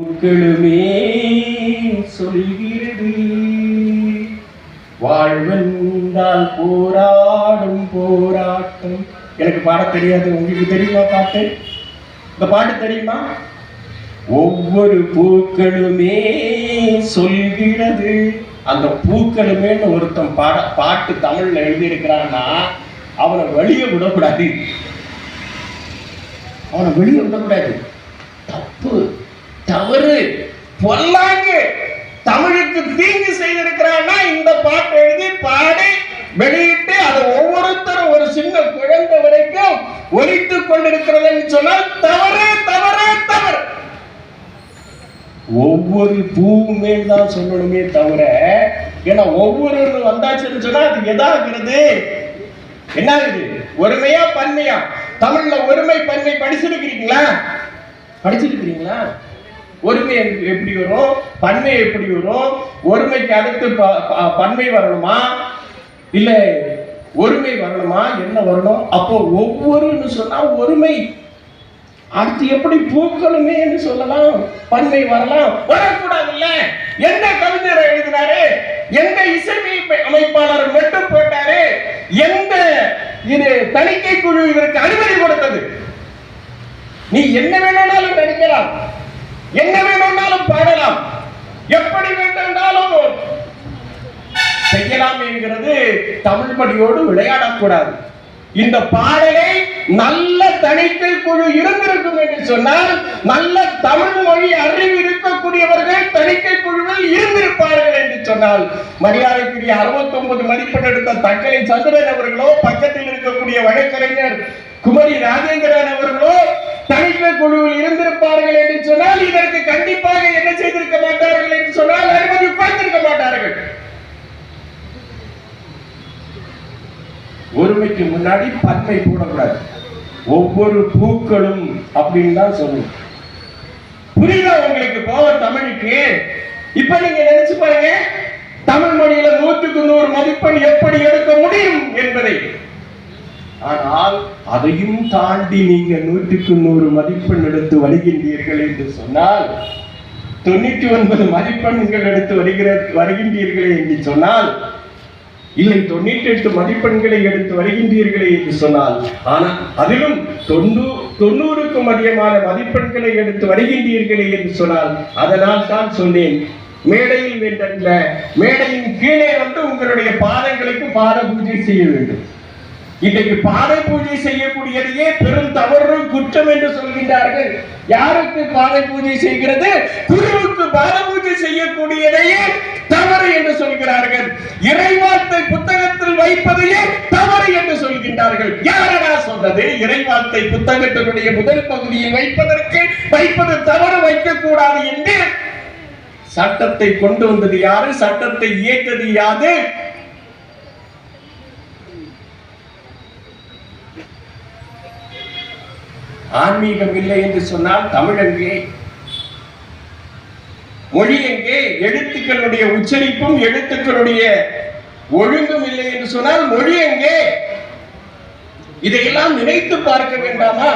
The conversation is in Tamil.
பூக்களுமே சொல்கிறது வாழ்வென்றால் போராடும் போராட்டம். எனக்கு பாட தெரியாது, உங்களுக்கு தெரியுமா பாட்டு? இந்த பாட்டு தெரியுமா? ஒவ்வொரு பூக்களுமே சொல்கிறது. அந்த பூக்களுமே ஒருத்தன் பாட்டு தமிழ்ல எழுதி இருக்கிறான்னா அவனை வெளியே விடக்கூடாது, அவனை வெளியே விடக்கூடாது. தப்பு, தவறு, பொல்லாங்கு, தமிழுக்கு தீங்கு செய்திருக்கிறான்னா இந்த பாட்டு எழுதி பாடி வெளியிட்டு அதை ஒவ்வொருத்தரும் ஒரு சின்ன குழந்தை வரைக்கும் ஒலித்துக் கொண்டிருக்கிறது என்று சொன்னால் தவறு, தவறு, தவறு. ஒவ்வொரு பூவுமே தான் சொல்லணுமே தவிர, ஏன்னா ஒவ்வொரு வந்தாச்சுன்னு சொன்னா அது எதாகிறது? என்ன ஆகுது? ஒருமையா பன்மையா? தமிழ்ல ஒருமை பன்மை படிச்சிருக்கிறீங்களா? படிச்சிருக்கிறீங்களா? ஒருமை எப்படி வரும், பன்மை எப்படி வரும்? ஒருமைக்கு அடுத்து பன்மை வரணுமா இல்ல ஒருமை வரணுமா, என்ன வரணும்? அப்போ ஒவ்வொருன்னு சொன்னா ஒருமை. அடுத்து எப்படி பூக்களுமே என்று சொல்லலாம், பன்மை வரலாம்? வரக்கூடாதுல்ல. எந்த கவிஞர் எழுதினாரு? எந்த இசை அமைப்பாளர் மட்டும் போட்டாரு? எந்த இது தணிக்கை குழு இதற்கு அனுமதி கொடுத்தது? நீ என்ன வேணும்னாலும் நடிக்கலாம், என்ன வேணும்னாலும் பாடலாம், எப்படி வேண்டும்னாலும் செய்யலாம் என்கிறது தமிழ் மொழியோடு விளையாடக்கூடாது. இந்த பாடலை நல்ல தணிக்கை குழு இருந்திருக்கும் என்று சொன்னால் நல்ல தமிழ் மொழி அறிவு இருக்கக்கூடியவர்கள் தணிக்கை குழுவில் இருந்திருப்பார்கள் என்று சொன்னால் மரியாதைக்குரிய 69 மதிப்பெண் எடுத்த தக்கலை சந்திரன் அவர்களோ, பக்கத்தில் இருக்கக்கூடிய வழக்கறிஞர் குமரி ராஜேந்திரன் அவர்களோ தணிக்கை குழுவில் இருந்திருப்பார்கள் என்று சொன்னால் இதற்கு கண்டிப்பாக என்ன செய்திருக்க மாட்டார்கள் என்று சொன்னால் அனுமதி பார்த்திருக்க மாட்டார்கள். ஒருமைக்கு முன்னாடி பன்மை போடக்கூடாது. ஒவ்வொரு பூக்களும் அப்படின்னு தான் சொல்லணும். புரியுதா உங்களுக்கு? போவ தமிழுக்கு இப்ப நீங்க நினைச்சு பாருங்க, தமிழ் மொழியில 100க்கு 100 மதிப்பெண் எப்படி எடுக்க முடியும் என்பதை. ஆனால் அதையும் தாண்டி நீங்க 100க்கு 100 மதிப்பெண் எடுத்து வருகின்றீர்கள் என்று சொன்னால், 99 மதிப்பெண்கள் எடுத்து வருகின்றீர்களே என்று சொன்னால், இல்லை 98 மதிப்பெண்களை எடுத்து வருகின்றீர்களே என்று சொன்னால், ஆனால் அதிலும் 90க்கும் அதிகமான மதிப்பெண்களை எடுத்து வருகின்றீர்களே என்று சொன்னால், அதனால் தான் சொன்னேன், மேடையில் வென்றல்ல, மேடையின் கீழே வந்து உங்களுடைய பாதங்களுக்கு பாத பூஜை செய்ய வேண்டும். இன்றைக்கு பாதை பூஜை செய்யக்கூடியதையே பெரும் தவறு, குற்றம் என்று சொல்கின்றார்கள். யாருக்கு பாதை பூஜை செய்கிறது? குருவுக்கு பாத பூஜை செய்யக்கூடியதையே தவறு என்று சொல்கிறார்கள். இறைவார்த்தை புத்தகத்தில் வைப்பதையே தவறு என்று சொல்கின்றார்கள். யாரடா சொன்னது? இறைவார்த்தை புத்தகத்தினுடைய முதல் பகுதியில் வைப்பது தவறு, வைக்கக்கூடாது என்று சட்டத்தை கொண்டு வந்தது யாரு? சட்டத்தை இயற்றது யாது? ஆன்மீகம் இல்லை என்று சொன்னால் தமிழ் எங்கே? மொழி எங்கே? எழுத்துக்களுடைய உச்சரிப்பும் எழுத்துக்களுடைய ஒழுங்கும் இல்லை என்று சொன்னால் மொழி எங்கே? இதையெல்லாம் நினைத்து பார்க்க வேண்டாமா?